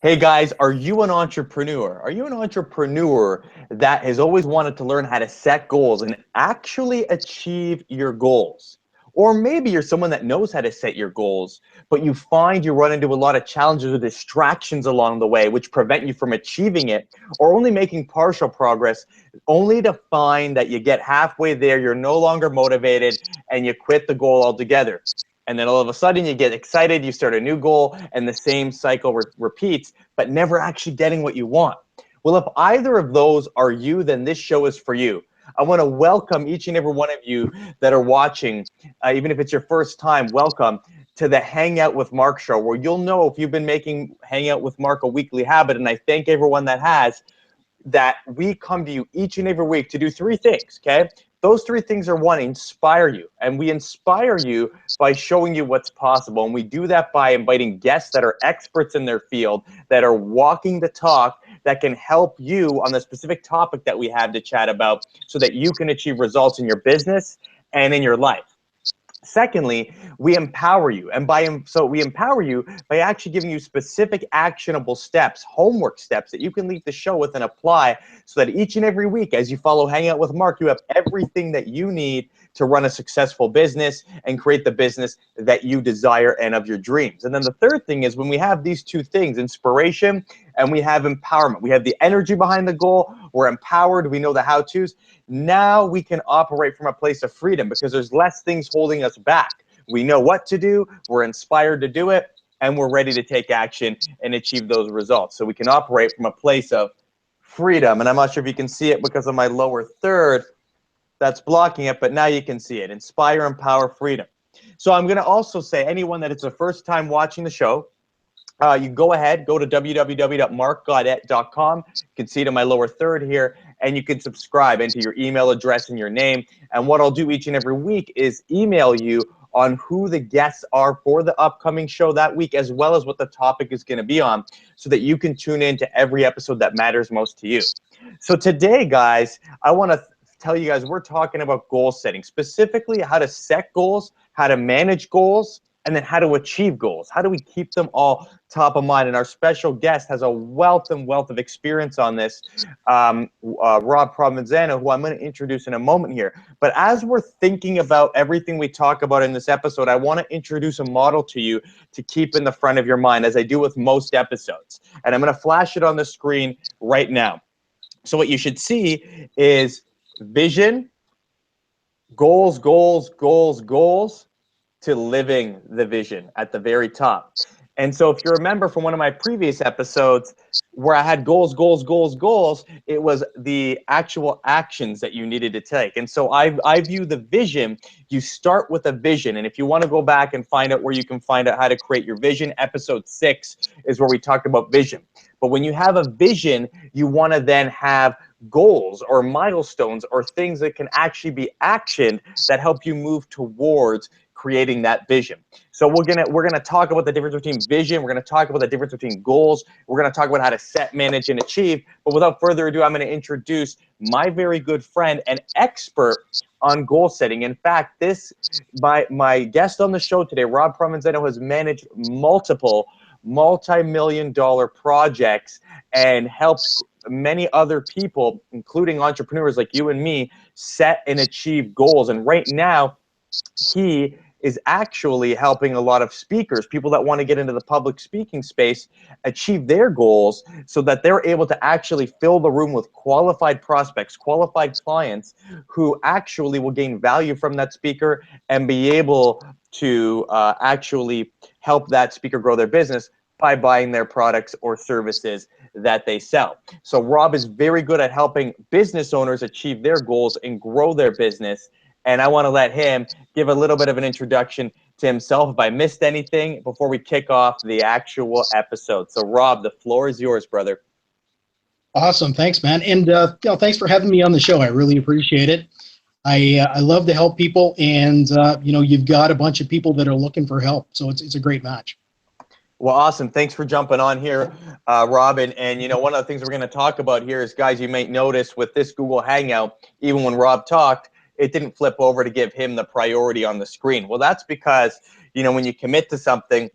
Hey guys, are you an entrepreneur? Are you an entrepreneur that has always wanted to learn how to set goals and actually achieve your goals? Or maybe you're someone that knows how to set your goals, but you find you run into a lot of challenges or distractions along the way, which prevent you from achieving it, or only making partial progress, only to find that you get halfway there, you're no longer motivated, and you quit the goal altogether. And then all of a sudden you get excited, you start a new goal, and the same cycle repeats, but never actually getting what you want. Well, if either of those are you, then this show is for you. I want to welcome each and every one of you that are watching, even if it's your first time, welcome to the Hangout with Marc show, where you'll know if you've been making Hangout with Marc a weekly habit, and I thank everyone that has, that we come to you each and every week to do three things, okay? Those three things are: one, inspire you. And we inspire you by showing you what's possible. And we do that by inviting guests that are experts in their field, that are walking the talk, that can help you on the specific topic that we have to chat about so that you can achieve results in your business and in your life. Secondly, we empower you. And we empower you by actually giving you specific actionable steps, homework steps that you can leave the show with and apply, so that each and every week as you follow Hangout with Marc, you have everything that you need to run a successful business and create the business that you desire and of your dreams. And then the third thing is, when we have these two things, inspiration and we have empowerment, we have the energy behind the goal, we're empowered, we know the how-tos. Now we can operate from a place of freedom because there's less things holding us back. We know what to do, we're inspired to do it, and we're ready to take action and achieve those results. So we can operate from a place of freedom. And I'm not sure if you can see it because of my lower third that's blocking it, but now you can see it. Inspire, empower, freedom. So I'm going to also say, anyone that it's the first time watching the show, you go ahead, go to www.marcgaudet.com. You can see it in my lower third here, and you can subscribe, enter your email address and your name. And what I'll do each and every week is email you on who the guests are for the upcoming show that week, as well as what the topic is going to be on, so that you can tune in to every episode that matters most to you. So today, guys, I want to tell you guys, we're talking about goal setting, specifically how to set goals, how to manage goals, and then how to achieve goals. How do we keep them all top of mind? And our special guest has a wealth of experience on this, Rob Provenzano, who I'm going to introduce in a moment here. But as we're thinking about everything we talk about in this episode, I want to introduce a model to you to keep in the front of your mind, as I do with most episodes. And I'm going to flash it on the screen right now. So what you should see is vision, goals, goals, goals, goals, to living the vision at the very top. And so if you remember from one of my previous episodes where I had goals, goals, goals, goals, it was the actual actions that you needed to take. And so I view the vision, you start with a vision. And if you want to go back and find out where you can find out how to create your vision, episode 6 is where we talked about vision. But when you have a vision, you want to then have goals or milestones or things that can actually be actioned that help you move towards creating that vision. So we're gonna talk about the difference between vision. We're gonna talk about the difference between goals. We're gonna talk about how to set, manage, and achieve. But without further ado, I'm gonna introduce my very good friend and expert on goal setting. In fact, my guest on the show today, Rob Provenzano, has managed multiple multi-million-dollar projects and helps many other people, including entrepreneurs like you and me, set and achieve goals. And right now, he is actually helping a lot of speakers, people that want to get into the public speaking space, achieve their goals so that they're able to actually fill the room with qualified prospects, qualified clients who actually will gain value from that speaker and be able to actually help that speaker grow their business by buying their products or services that they sell. So Rob is very good at helping business owners achieve their goals and grow their business. And I want to let him give a little bit of an introduction to himself if I missed anything before we kick off the actual episode. So Rob, the floor is yours, brother. Awesome. Thanks, man. And thanks for having me on the show. I really appreciate it. I love to help people, and you've got a bunch of people that are looking for help, so it's a great match. Well, awesome. Thanks for jumping on here, Rob. And one of the things we're going to talk about here is, guys, you might notice with this Google Hangout, even when Rob talked, it didn't flip over to give him the priority on the screen. Well, that's because, when you commit to something,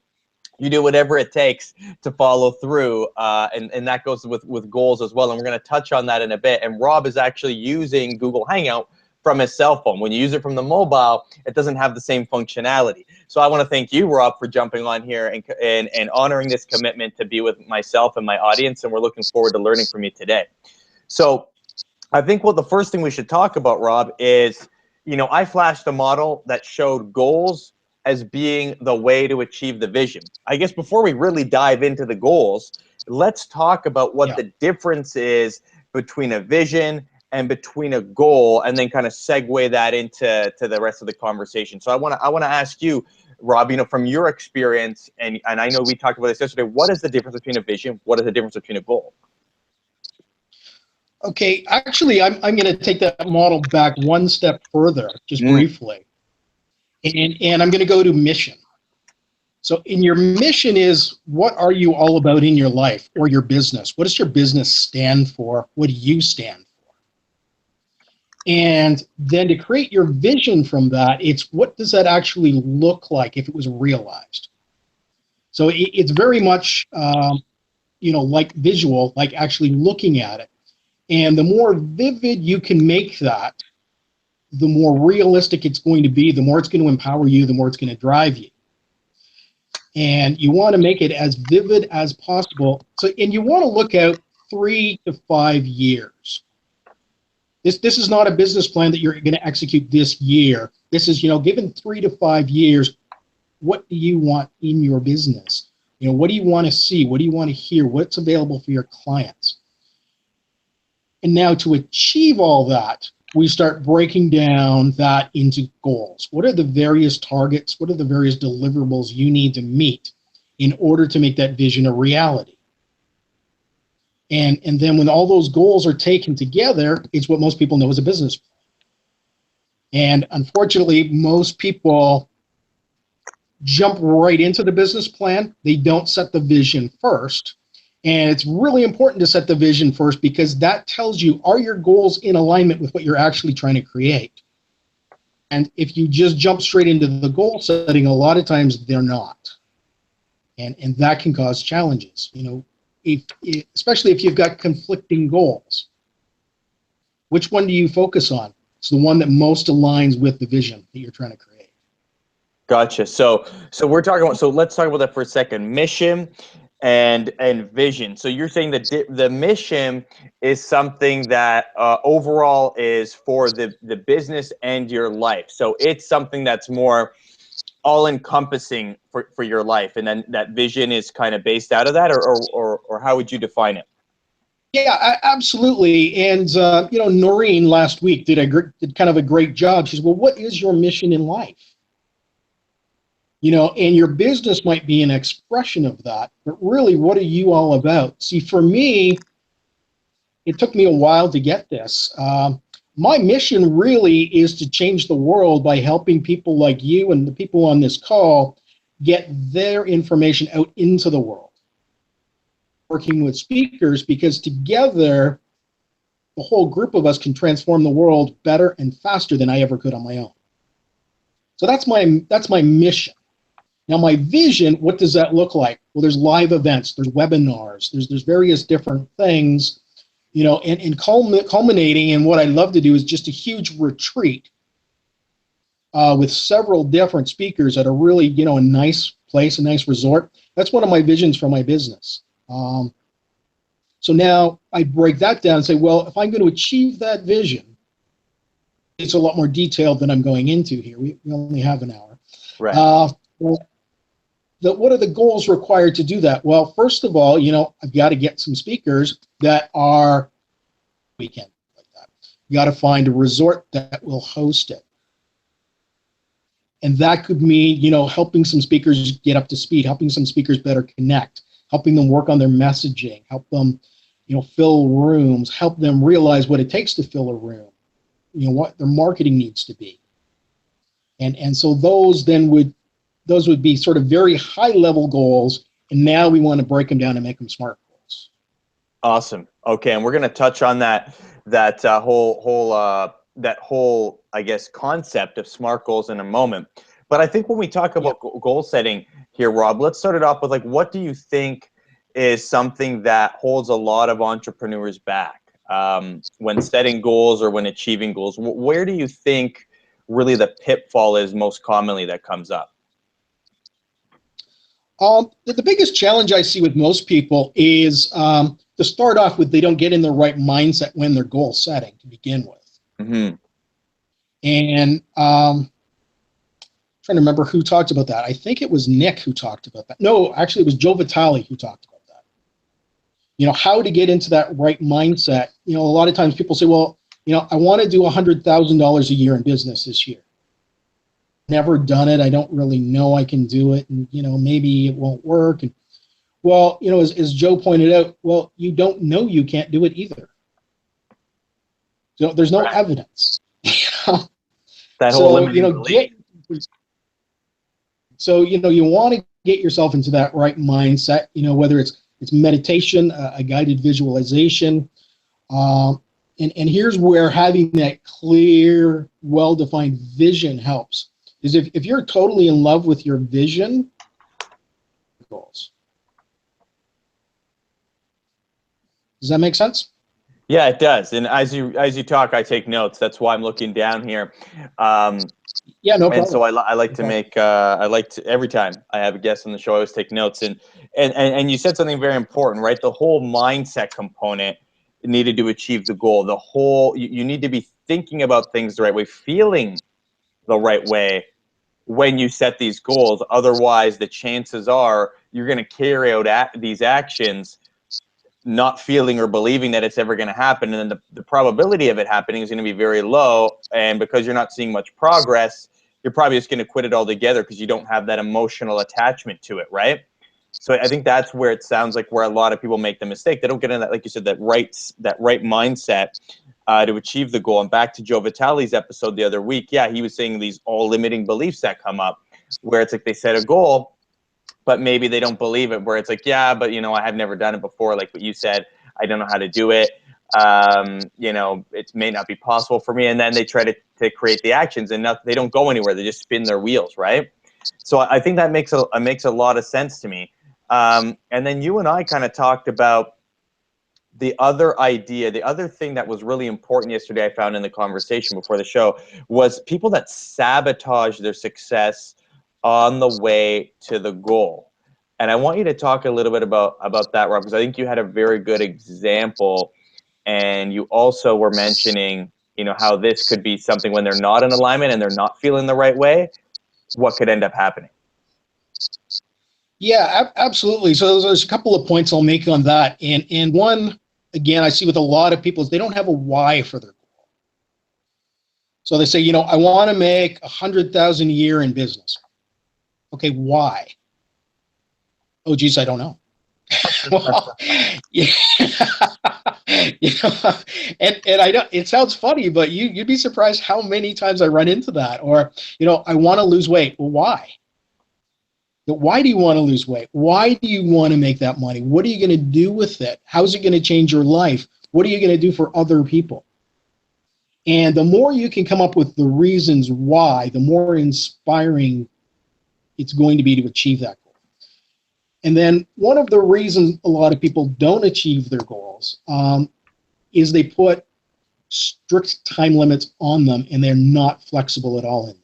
You do whatever it takes to follow through, and that goes with goals as well. And we're going to touch on that in a bit. And Rob is actually using Google Hangout from his cell phone. When you use it from the mobile, it doesn't have the same functionality. So I want to thank you, Rob, for jumping on here and honoring this commitment to be with myself and my audience. And we're looking forward to learning from you today. So I think the first thing we should talk about, Rob, is, I flashed a model that showed goals as being the way to achieve the vision. I guess before we really dive into the goals, let's talk about what the difference is between a vision and between a goal, and then kind of segue that into the rest of the conversation. So I want to ask you, Rob, from your experience, and I know we talked about this yesterday, what is the difference between a vision? What is the difference between a goal? Okay, actually, I'm going to take that model back one step further, just briefly. And I'm going to go to mission. So in your mission is, what are you all about in your life or your business? What does your business stand for? What do you stand for? And then to create your vision from that, it's what does that actually look like if it was realized? So it's very much, like visual, like actually looking at it. And the more vivid you can make that, the more realistic it's going to be, the more it's going to empower you, the more it's going to drive you. And you want to make it as vivid as possible. So, and you want to look out 3 to 5 years. This is not a business plan that you're going to execute this year. This is, given 3 to 5 years, what do you want in your business? What do you want to see? What do you want to hear? What's available for your clients? And now to achieve all that, we start breaking down that into goals. What are the various targets? What are the various deliverables you need to meet in order to make that vision a reality? And then when all those goals are taken together, it's what most people know as a business plan. And unfortunately, most people jump right into the business plan. They don't set the vision first. And it's really important to set the vision first, because that tells you, are your goals in alignment with what you're actually trying to create? And if you just jump straight into the goal setting, a lot of times they're not. And that can cause challenges, especially if you've got conflicting goals. Which one do you focus on? It's the one that most aligns with the vision that you're trying to create. Gotcha. So we're talking about, so let's talk about that for a second. Mission and vision. So you're saying that the mission is something that overall is for the business and your life. So it's something that's more all-encompassing for your life, and then that vision is kind of based out of that, or how would you define it? Yeah, absolutely. And Noreen last week did kind of a great job. She said, well, what is your mission in life? And your business might be an expression of that, but really, what are you all about? See, for me, it took me a while to get this. My mission really is to change the world by helping people like you and the people on this call get their information out into the world. Working with speakers, because together, the whole group of us can transform the world better and faster than I ever could on my own. So that's my mission. Now, my vision, what does that look like? Well, there's live events, there's webinars, there's various different things, and culminating in what I love to do is just a huge retreat with several different speakers at a really, a nice place, a nice resort. That's one of my visions for my business. So now I break that down and say, well, if I'm going to achieve that vision, it's a lot more detailed than I'm going into here. We only have an hour. Right. What are the goals required to do that? Well, first of all, I've got to get some speakers that are weekend like that. You got to find a resort that will host it. And that could mean, helping some speakers get up to speed, helping some speakers better connect, helping them work on their messaging, help them, fill rooms, help them realize what it takes to fill a room, what their marketing needs to be. And so those would be sort of very high level goals. And now we want to break them down and make them SMART goals. Awesome. Okay. And we're going to touch on that whole, I guess, concept of SMART goals in a moment. But I think when we talk about goal setting here, Rob, let's start it off with, like, what do you think is something that holds a lot of entrepreneurs back when setting goals or when achieving goals? Where do you think really the pitfall is most commonly that comes up? The biggest challenge I see with most people is to start off with, they don't get in the right mindset when they're goal setting to begin with. Mm-hmm. And trying to remember who talked about that. I think it was Nick who talked about that. No, actually, it was Joe Vitale who talked about that. You know, how to get into that right mindset. You know, a lot of times people say, well, you know, I want to do $100,000 a year in business this year. Never done it. I don't really know I can do it. And, you know, maybe it won't work. And, well, you know, as Joe pointed out, well, you don't know you can't do it either. So there's no evidence. That whole limiting belief. So, you know, you want to get yourself into that right mindset, you know, whether it's meditation, a guided visualization. And here's where having that clear, well-defined vision helps. Is if you're totally in love with your vision, goals. Does that make sense? Yeah, it does. And as you talk, I take notes. That's why I'm looking down here. Yeah, no problem. And so I like to make every time I have a guest on the show, I always take notes. And you said something very important, right? The whole mindset component needed to achieve the goal. The whole you need to be thinking about things the right way, feeling the right way when you set these goals. Otherwise, the chances are you're going to carry out these actions not feeling or believing that it's ever going to happen, and then the probability of it happening is going to be very low. And because you're not seeing much progress, you're probably just going to quit it altogether because you don't have that emotional attachment to it, right? So I think that's where it sounds like where a lot of people make the mistake. They don't get in that, like you said, that right mindset to achieve the goal. And back to Joe Vitale's episode the other week, yeah, he was saying these all limiting beliefs that come up, where it's like they set a goal, but maybe they don't believe it, where it's like, yeah, but, you know, I have never done it before. Like what you said, I don't know how to do it. You know, it may not be possible for me. And then they try to create the actions, and they don't go anywhere. They just spin their wheels, right? So I think that makes a lot of sense to me. And then you and I kind of talked about the other idea, the other thing that was really important yesterday, I found in the conversation before the show, was people that sabotage their success on the way to the goal. And I want you to talk a little bit about that, Rob, because I think you had a very good example. And you also were mentioning, you know, how this could be something when they're not in alignment and they're not feeling the right way, what could end up happening. Yeah, absolutely. So there's a couple of points I'll make on that. And one, again, I see with a lot of people is they don't have a why for their goal. So they say, you know, I want to make 100,000 a year in business. Okay, why? Oh, geez, I don't know. Well, yeah. You know, and I know it sounds funny, but you'd be surprised how many times I run into that. Or, you know, I want to lose weight. Well, why? Why do you want to lose weight? Why do you want to make that money? What are you going to do with it? How's it going to change your life? What are you going to do for other people? And the more you can come up with the reasons why, the more inspiring it's going to be to achieve that goal. And then one of the reasons a lot of people don't achieve their goals is they put strict time limits on them, and they're not flexible at all in that.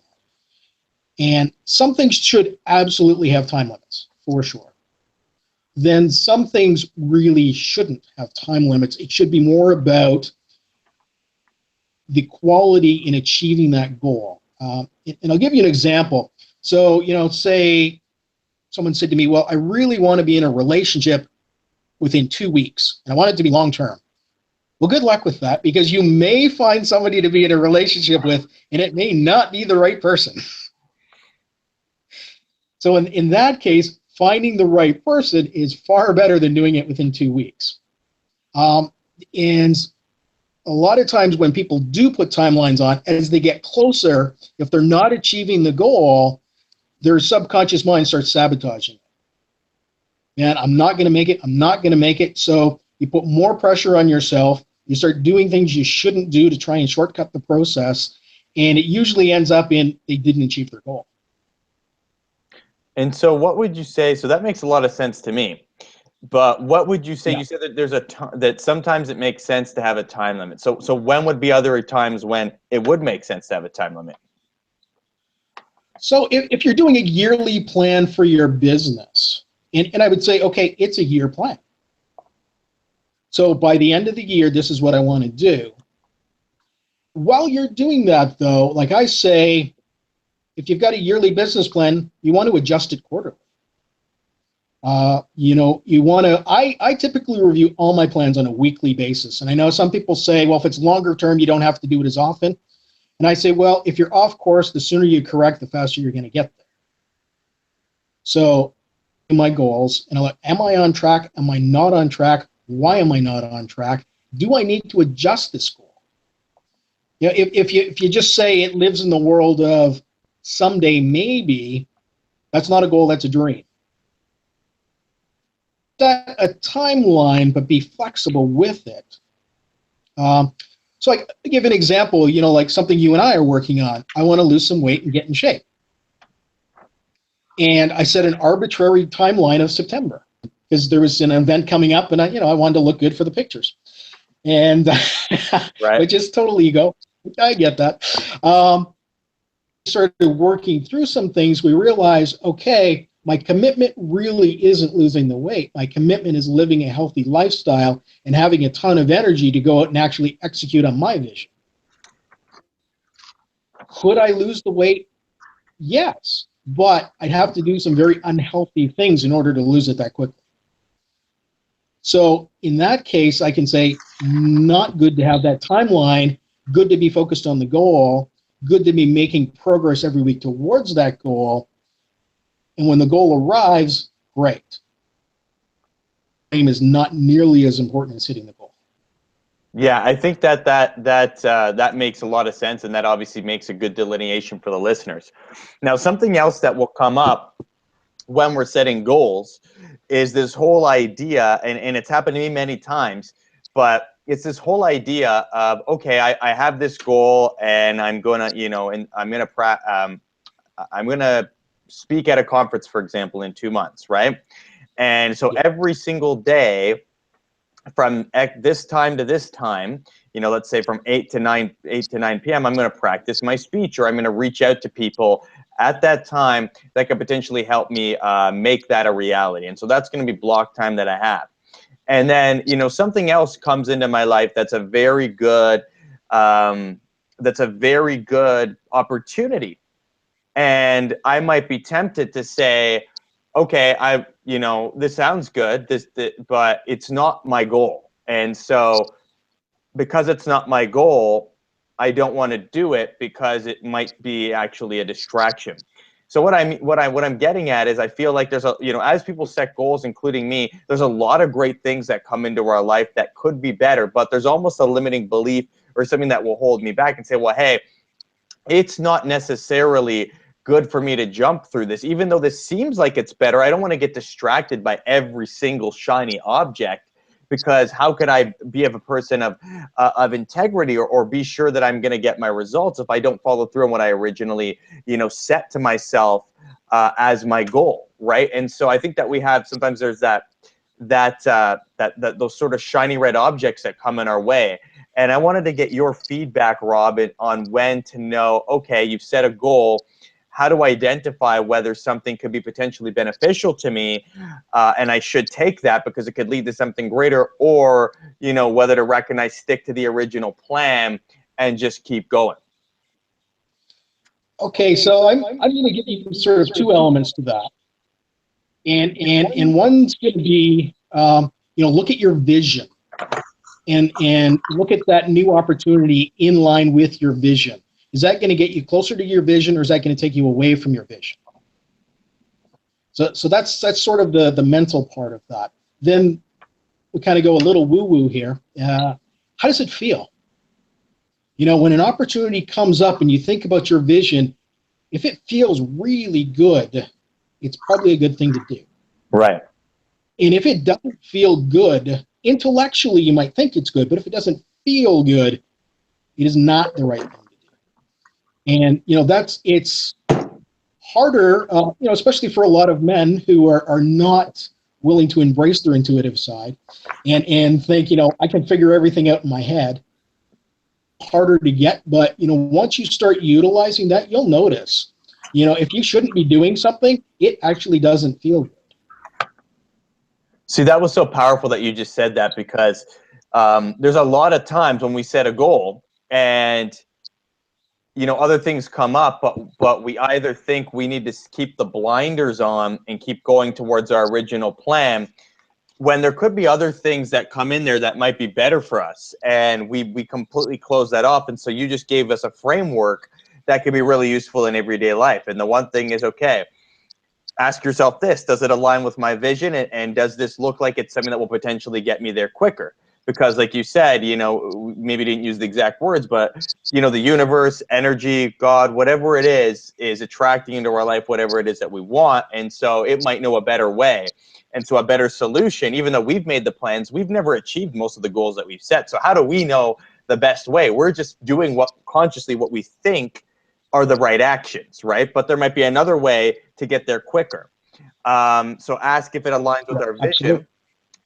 And some things should absolutely have time limits, for sure. Then some things really shouldn't have time limits. It should be more about the quality in achieving that goal. And I'll give you an example. So, you know, say someone said to me, well, I really want to be in a relationship within 2 weeks, and I want it to be long-term. Well, good luck with that, because you may find somebody to be in a relationship with, and it may not be the right person. So in that case, finding the right person is far better than doing it within 2 weeks. And a lot of times when people do put timelines on, as they get closer, if they're not achieving the goal, their subconscious mind starts sabotaging it. Man, I'm not going to make it. I'm not going to make it. So you put more pressure on yourself. You start doing things you shouldn't do to try and shortcut the process. And it usually ends up in they didn't achieve their goal. And so what would you say, so that makes a lot of sense to me, but what would you say, Yeah. you said that there's that sometimes it makes sense to have a time limit. So when would be other times when it would make sense to have a time limit? So if you're doing a yearly plan for your business, and I would say, okay, it's a year plan. So by the end of the year, this is what I want to do. While you're doing that, though, like I say, if you've got a yearly business plan, you want to adjust it quarterly. You want to, I typically review all my plans on a weekly basis. And I know some people say, well, if it's longer term, you don't have to do it as often. And I say, well, if you're off course, the sooner you correct, the faster you're going to get there. So my goals, and I'm like, am I on track? Am I not on track? Why am I not on track? Do I need to adjust this goal? You know, if you just say it lives in the world of someday maybe, that's not a goal, that's a dream. Set a timeline, but be flexible with it. So I give an example, like something you and I are working on. I want to lose some weight and get in shape. And I set an arbitrary timeline of September because there was an event coming up and I wanted to look good for the pictures. And Right. which is total ego. I get that. Started working through some things. We realized, okay, my commitment really isn't losing the weight. My commitment is living a healthy lifestyle and having a ton of energy to go out and actually execute on my vision. Could I lose the weight? Yes, but I'd have to do some very unhealthy things in order to lose it that quickly. So in that case, I can say, not good to have that timeline, good to be focused on the goal, good to be making progress every week towards that goal. And when the goal arrives, great. Aim is not nearly as important as hitting the goal. Yeah, I think that makes a lot of sense, and that obviously makes a good delineation for the listeners. Now, something else that will come up when we're setting goals is this whole idea, and it's happened to me many times, but it's this whole idea of, okay, I have this goal, and I'm gonna, and I'm gonna speak at a conference, for example, in 2 months, right? And so every single day from this time to this time, let's say from 8 to 9 p.m., I'm going to practice my speech, or I'm going to reach out to people at that time that could potentially help me make that a reality. And so that's going to be block time that I have. And then, something else comes into my life that's a very good opportunity. And I might be tempted to say, okay, this sounds good, but it's not my goal. And so because it's not my goal, I don't want to do it because it might be actually a distraction. So what I'm getting at is, I feel like there's as people set goals, including me, there's a lot of great things that come into our life that could be better, but there's almost a limiting belief or something that will hold me back and say, well, hey, it's not necessarily good for me to jump through this. Even though this seems like it's better, I don't want to get distracted by every single shiny object, because how could I be a person of integrity or be sure that I'm going to get my results if I don't follow through on what I originally, set to myself as my goal, right? And so I think that we have, sometimes there's those sort of shiny red objects that come in our way. And I wanted to get your feedback, Robin, on when to know, okay, you've set a goal. How to identify whether something could be potentially beneficial to me, and I should take that because it could lead to something greater, or, whether to recognize, stick to the original plan and just keep going. Okay, so I'm going to give you sort of two elements to that. And one's going to be, look at your vision and look at that new opportunity in line with your vision. Is that going to get you closer to your vision, or is that going to take you away from your vision? So that's sort of the mental part of that. Then we kind of go a little woo-woo here. How does it feel? When an opportunity comes up and you think about your vision, if it feels really good, it's probably a good thing to do. Right. And if it doesn't feel good, intellectually you might think it's good, but if it doesn't feel good, it is not the right thing to do. And it's harder, especially for a lot of men who are not willing to embrace their intuitive side and think, I can figure everything out in my head. Harder to get, but once you start utilizing that, you'll notice, if you shouldn't be doing something, it actually doesn't feel good. See, that was so powerful that you just said that, because there's a lot of times when we set a goal and other things come up, but we either think we need to keep the blinders on and keep going towards our original plan, when there could be other things that come in there that might be better for us, and we completely close that off. And so you just gave us a framework that could be really useful in everyday life. And the one thing is, okay, ask yourself this: does it align with my vision, and does this look like it's something that will potentially get me there quicker? Because like you said, maybe didn't use the exact words, but the universe, energy, God, whatever it is attracting into our life whatever it is that we want. And so it might know a better way. And so a better solution, even though we've made the plans, we've never achieved most of the goals that we've set. So how do we know the best way? We're just doing consciously what we think are the right actions, right? But there might be another way to get there quicker. So ask if it aligns with our vision. Absolutely.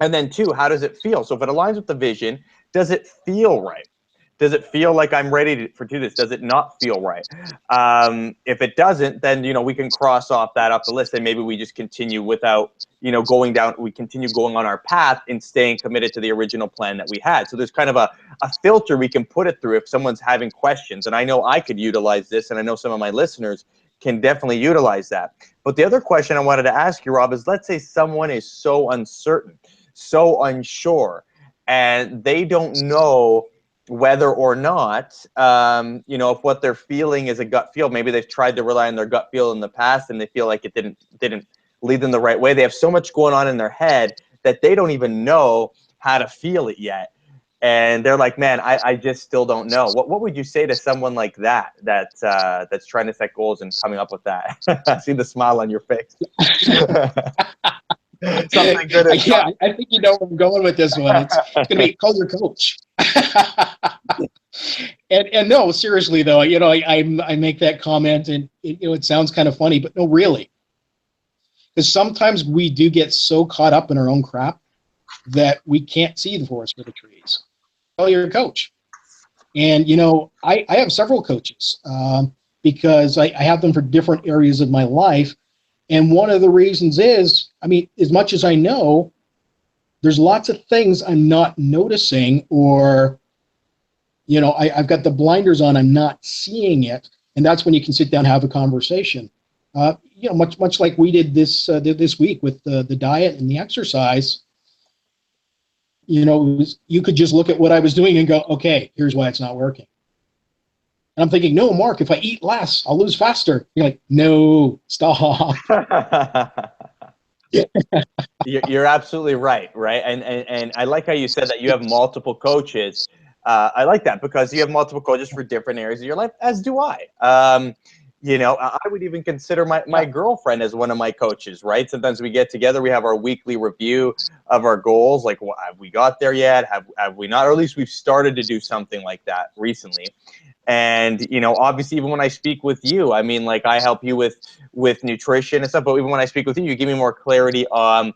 And then 2, how does it feel? So if it aligns with the vision, does it feel right? Does it feel like I'm ready to do this? Does it not feel right? If it doesn't, then we can cross off that up the list, and maybe we just continue without going down. We continue going on our path and staying committed to the original plan that we had. So there's kind of a filter we can put it through if someone's having questions. And I know I could utilize this, and I know some of my listeners can definitely utilize that. But the other question I wanted to ask you, Rob, is let's say someone is so uncertain, so unsure, and they don't know whether or not, if what they're feeling is a gut feel. Maybe they've tried to rely on their gut feel in the past, and they feel like it didn't lead them the right way. They have so much going on in their head that they don't even know how to feel it yet. And they're like, man, I just still don't know. What would you say to someone like that's trying to set goals and coming up with that? I see the smile on your face. Something good. Yeah, I think you know where I'm going with this one. It's going to be call your coach. and no, seriously though, I make that comment, and it sounds kind of funny, but no, really, because sometimes we do get so caught up in our own crap that we can't see the forest for the trees. Call your coach. And I have several coaches because I have them for different areas of my life. And one of the reasons is, as much as I know, there's lots of things I'm not noticing, or, I've got the blinders on, I'm not seeing it. And that's when you can sit down and have a conversation. Much like we did this week with the diet and the exercise. You could just look at what I was doing and go, okay, here's why it's not working. And I'm thinking, no, Mark, if I eat less, I'll lose faster. You're like, no, stop. You're absolutely right. And I like how you said that you have multiple coaches. I like that, because you have multiple coaches for different areas of your life, as do I. I would even consider my girlfriend as one of my coaches, right? Sometimes we get together, we have our weekly review of our goals, like, well, have we got there yet? Have we not? Or at least we've started to do something like that recently. And obviously, even when I speak with you, I help you with nutrition and stuff, but even when I speak with you, you give me more clarity on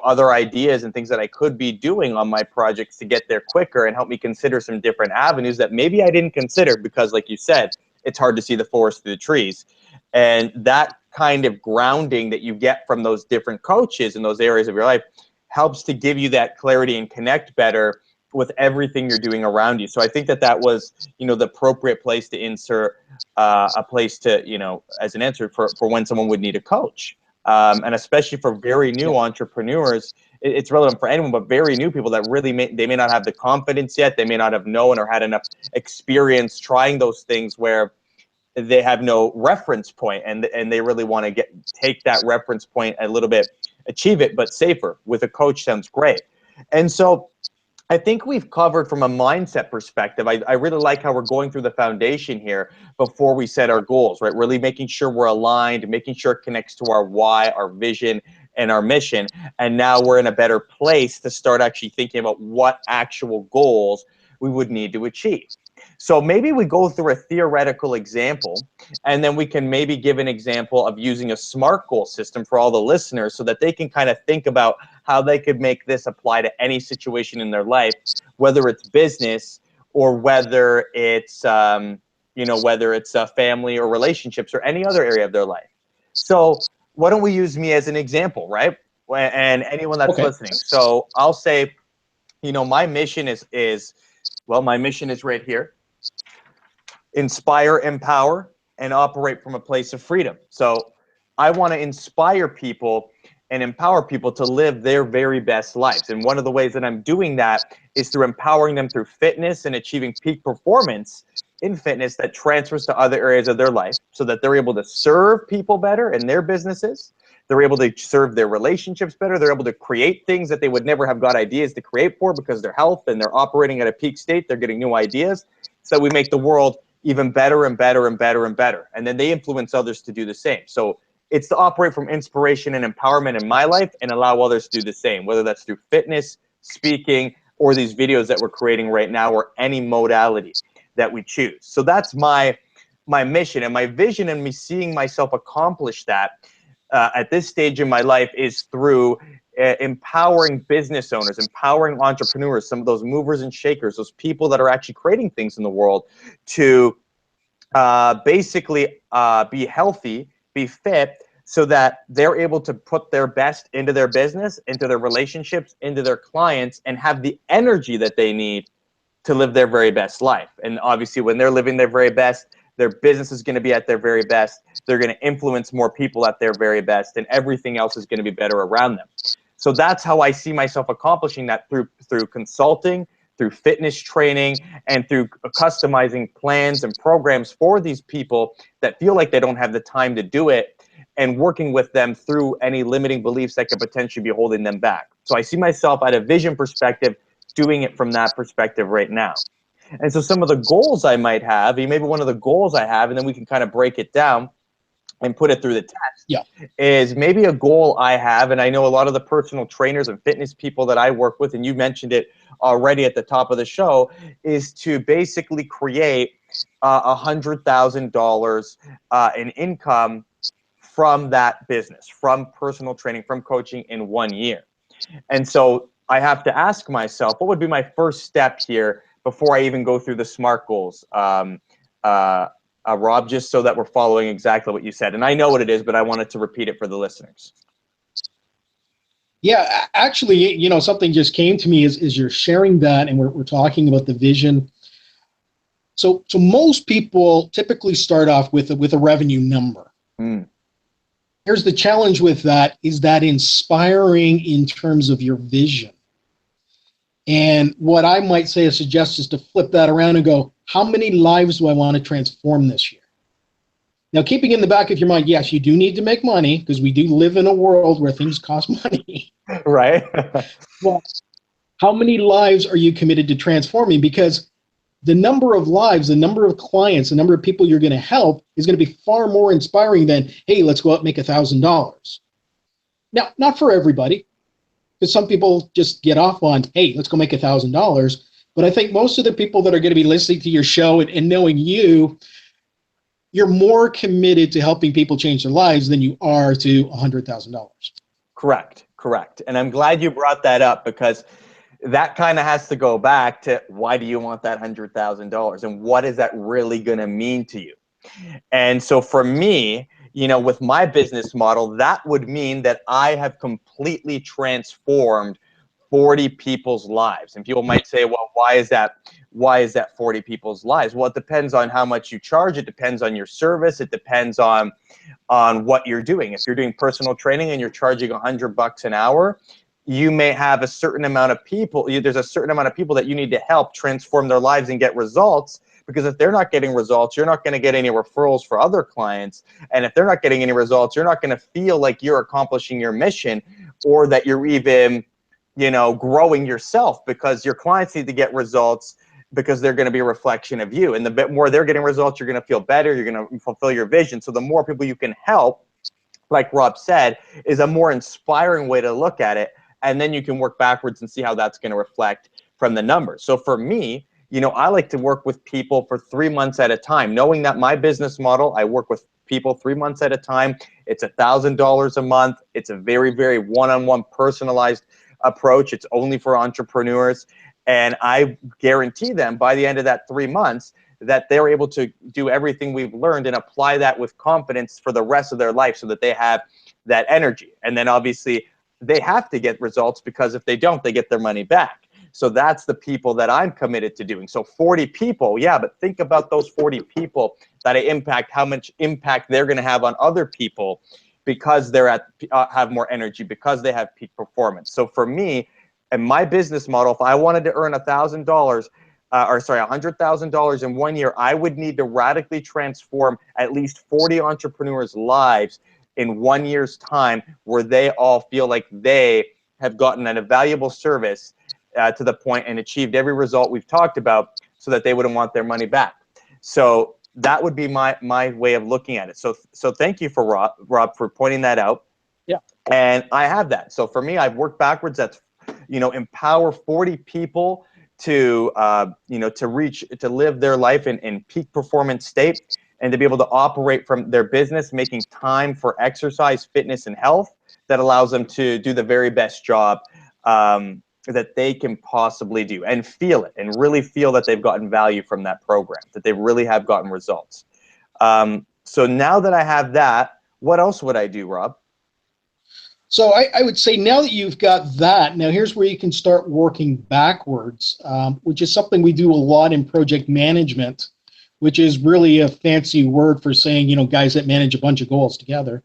other ideas and things that I could be doing on my projects to get there quicker, and help me consider some different avenues that maybe I didn't consider, because like you said, it's hard to see the forest through the trees. And that kind of grounding that you get from those different coaches in those areas of your life helps to give you that clarity and connect better with everything you're doing around you. So I think that was, the appropriate place to insert a place to, as an answer for when someone would need a coach. And especially for very new entrepreneurs, it's relevant for anyone, but very new people that really they may not have the confidence yet. They may not have known or had enough experience trying those things where they have no reference point, and they really want to take that reference point a little bit, achieve it, but safer with a coach sounds great. And so I think we've covered from a mindset perspective. I really like how we're going through the foundation here before we set our goals, right? Really making sure we're aligned, making sure it connects to our why, our vision, and our mission. And now we're in a better place to start actually thinking about what actual goals we would need to achieve. So maybe we go through a theoretical example, and then we can maybe give an example of using a SMART goal system for all the listeners so that they can kind of think about how they could make this apply to any situation in their life, whether it's business or whether it's, whether it's family or relationships or any other area of their life. So why don't we use me as an example, right? And anyone that's listening. So I'll say, my mission my mission is right here. Inspire, empower, and operate from a place of freedom. So I want to inspire people and empower people to live their very best lives. And one of the ways that I'm doing that is through empowering them through fitness and achieving peak performance in fitness that transfers to other areas of their life so that they're able to serve people better in their businesses. They're able to serve their relationships better. They're able to create things that they would never have got ideas to create for because their health and they're operating at a peak state. They're getting new ideas. So we make the world even better and better and better and better. And then they influence others to do the same. So it's to operate from inspiration and empowerment in my life and allow others to do the same, whether that's through fitness, speaking, or these videos that we're creating right now, or any modality that we choose. So that's my mission and my vision, and me seeing myself accomplish that at this stage in my life is through empowering business owners, empowering entrepreneurs, some of those movers and shakers, those people that are actually creating things in the world to basically be healthy, be fit, so that they're able to put their best into their business, into their relationships, into their clients, and have the energy that they need to live their very best life. And obviously, when they're living their very best, their business is going to be at their very best. They're going to influence more people at their very best, and everything else is going to be better around them. So that's how I see myself accomplishing that, through consulting, through fitness training, and through customizing plans and programs for these people that feel like they don't have the time to do it, and working with them through any limiting beliefs that could potentially be holding them back. So I see myself at a vision perspective doing it from that perspective right now. And so some of the goals I might have, maybe one of the goals I have, and then we can kind of break it down and put it through the test, is maybe a goal I have, and I know a lot of the personal trainers and fitness people that I work with, and you mentioned it already at the top of the show, is to basically create $100,000 in income from that business, from personal training, from coaching in 1 year. And so I have to ask myself, what would be my first step here before I even go through the SMART goals, Rob, just so that we're following exactly what you said. And I know what it is, but I wanted to repeat it for the listeners. Yeah, actually, something just came to me as you're sharing that, and we're talking about the vision. So most people typically start off with a revenue number. Here's the challenge with that: is that inspiring in terms of your vision? And what I might say or suggest is to flip that around and go, how many lives do I want to transform this year? Now, keeping in the back of your mind, yes, you do need to make money, because we do live in a world where things cost money. Right. Well, how many lives are you committed to transforming? Because the number of lives, the number of clients, the number of people you're going to help is going to be far more inspiring than, hey, let's go out and make $1,000. Now, not for everybody, because some people just get off on, hey, let's go make $1,000. But I think most of the people that are going to be listening to your show and knowing you're more committed to helping people change their lives than you are to $100,000. Correct. And I'm glad you brought that up, because that kind of has to go back to, why do you want that $100,000, and what is that really going to mean to you? And so for me, with my business model, that would mean that I have completely transformed 40 people's lives. And people might say, well, why is that 40 people's lives? Well, it depends on how much you charge. It depends on your service. It depends on what you're doing. If you're doing personal training and you're charging $100 an hour, you may have a certain amount of people. There's a certain amount of people that you need to help transform their lives and get results. Because if they're not getting results, you're not going to get any referrals for other clients. And if they're not getting any results, you're not going to feel like you're accomplishing your mission, or that you're even, growing yourself, because your clients need to get results, because they're going to be a reflection of you. And the bit more they're getting results, you're going to feel better. You're going to fulfill your vision. So the more people you can help, like Rob said, is a more inspiring way to look at it. And then you can work backwards and see how that's going to reflect from the numbers. So for me, I like to work with people for 3 months at a time, knowing that my business model, I work with people 3 months at a time. It's $1,000 a month. It's a very, very one-on-one personalized approach. It's only for entrepreneurs. And I guarantee them by the end of that 3 months that they're able to do everything we've learned and apply that with confidence for the rest of their life so that they have that energy. And then obviously they have to get results, because if they don't, they get their money back. So that's the people that I'm committed to doing. So 40 people, yeah, but think about those 40 people that I impact, how much impact they're going to have on other people because they're have more energy, because they have peak performance. So for me and my business model, if I wanted to earn $100,000 in 1 year, I would need to radically transform at least 40 entrepreneurs' lives in 1 year's time, where they all feel like they have gotten a valuable service to the point and achieved every result we've talked about, so that they wouldn't want their money back. So that would be my way of looking at it. So thank you for Rob for pointing that out. Yeah. And I have that. So for me, I've worked backwards. That's, empower 40 people to live their life in peak performance state, and to be able to operate from their business, making time for exercise, fitness, and health that allows them to do the very best job that they can possibly do, and feel it, and really feel that they've gotten value from that program, that they really have gotten results. So now that I have that, what else would I do, Rob? So I would say, now that you've got that, now here's where you can start working backwards, which is something we do a lot in project management, which is really a fancy word for saying, guys that manage a bunch of goals together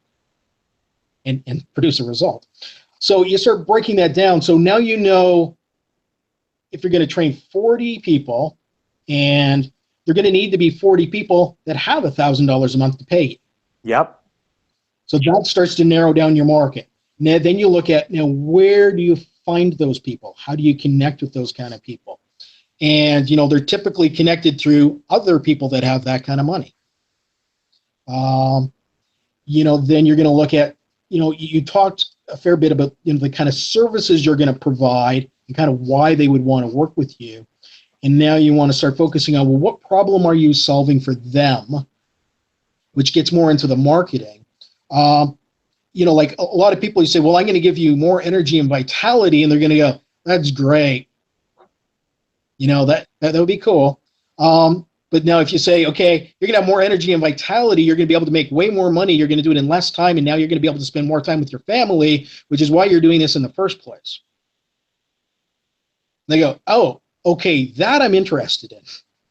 and produce a result. So you start breaking that down. So now if you're going to train 40 people, and they're going to need to be 40 people that have $1,000 a month to pay you. Yep. So that starts to narrow down your market. Now, then you look at, where do you find those people? How do you connect with those kind of people? And, they're typically connected through other people that have that kind of money. Then you're going to look at, you talked a fair bit about, the kind of services you're going to provide and kind of why they would want to work with you. And now you want to start focusing on, well, what problem are you solving for them, which gets more into the marketing. Like a lot of people, you say, well, I'm going to give you more energy and vitality, and they're going to go, that's great. That would be cool. But now if you say, okay, you're going to have more energy and vitality, you're going to be able to make way more money, you're going to do it in less time, and now you're going to be able to spend more time with your family, which is why you're doing this in the first place. They go, oh, okay, that I'm interested in.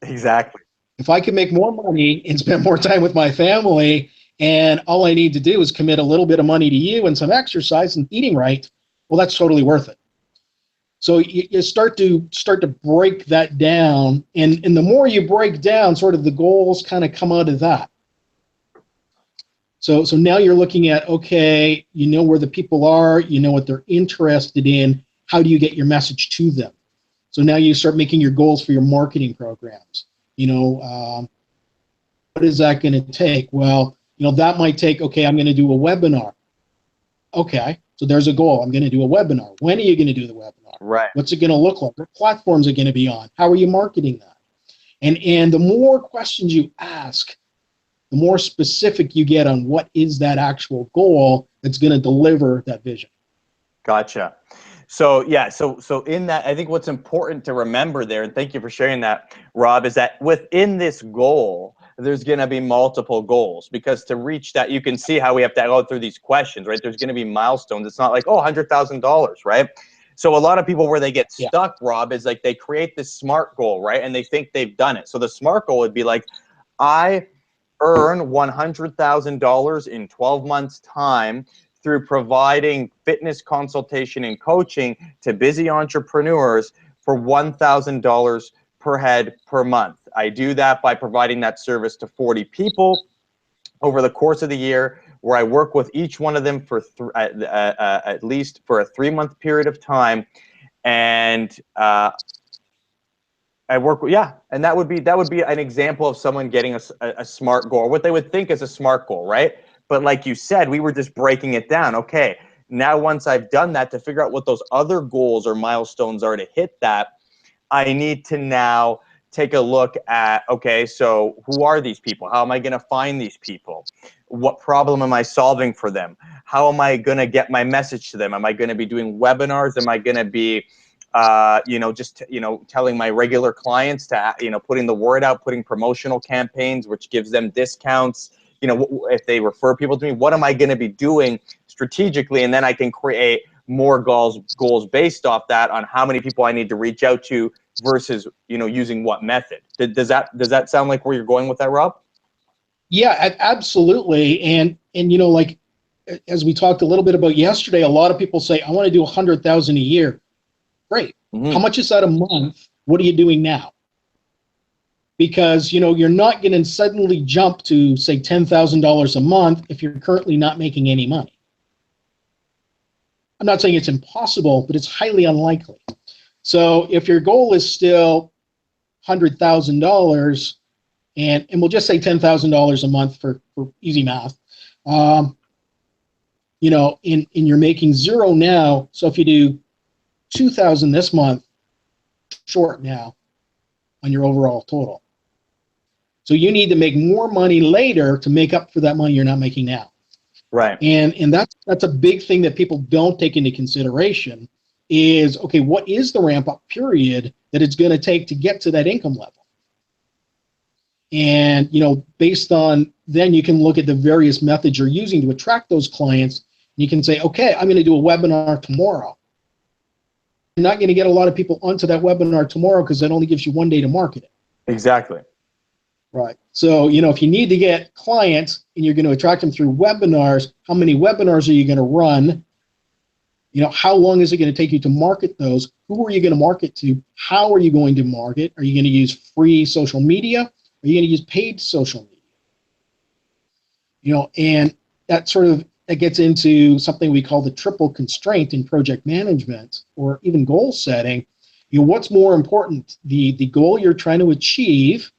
Exactly. If I can make more money and spend more time with my family, and all I need to do is commit a little bit of money to you and some exercise and eating right, well, that's totally worth it. So you start to break that down, and the more you break down, sort of the goals kind of come out of that. So now you're looking at, okay, where the people are, what they're interested in, how do you get your message to them? So now you start making your goals for your marketing programs. What is that going to take? Well, that might take, okay, I'm going to do a webinar. Okay, so there's a goal. I'm going to do a webinar. When are you going to do the webinar? Right. What's it going to look like? What platforms are going to be on? How are you marketing that? And the more questions you ask, the more specific you get on what is that actual goal that's going to deliver that vision. Gotcha. So yeah, so in that, I think what's important to remember there, and thank you for sharing that, Rob, is that within this goal, there's going to be multiple goals, because to reach that, you can see how we have to go through these questions, right? There's going to be milestones. It's not like, oh, $100,000, right? So a lot of people, where they get stuck, Rob, is like they create this SMART goal, right? And they think they've done it. So the SMART goal would be like, I earn $100,000 in 12 months' time through providing fitness consultation and coaching to busy entrepreneurs for $1,000 per head per month. I do that by providing that service to 40 people over the course of the year, where I work with each one of them for at least for a 3-month period of time, and I work with, and that would be an example of someone getting a SMART goal, what they would think is a SMART goal, right? But like you said, we were just breaking it down. Okay, now once I've done that, to figure out what those other goals or milestones are to hit that, I need to now take a look at, okay, so who are these people? How am I going to find these people? What problem am I solving for them? How am I going to get my message to them? Am I going to be doing webinars? Am I going to be, just, telling my regular clients to, putting the word out, putting promotional campaigns, which gives them discounts? If they refer people to me, what am I going to be doing strategically? And then I can create more goals based off that on how many people I need to reach out to versus, using what method. Does that sound like where you're going with that, Rob? Yeah, absolutely. And like as we talked a little bit about yesterday, a lot of people say, I want to do 100,000 a year. Great. Mm-hmm. How much is that a month? What are you doing now? Because, you're not going to suddenly jump to, say, $10,000 a month if you're currently not making any money. I'm not saying it's impossible, but it's highly unlikely. So if your goal is still $100,000, and we'll just say $10,000 a month for easy math, and you're making zero now. So if you do 2,000 this month, short now on your overall total. So you need to make more money later to make up for that money you're not making now. Right. And that's a big thing that people don't take into consideration is, okay, what is the ramp up period that it's going to take to get to that income level? And, based on, then you can look at the various methods you're using to attract those clients. You can say, okay, I'm going to do a webinar tomorrow. You're not going to get a lot of people onto that webinar tomorrow because that only gives you one day to market it. Exactly. Right. So, if you need to get clients and you're going to attract them through webinars, how many webinars are you going to run? How long is it going to take you to market those? Who are you going to market to? How are you going to market? Are you going to use free social media? Are you going to use paid social media? And that gets into something we call the triple constraint in project management or even goal setting. What's more important, the goal you're trying to achieve,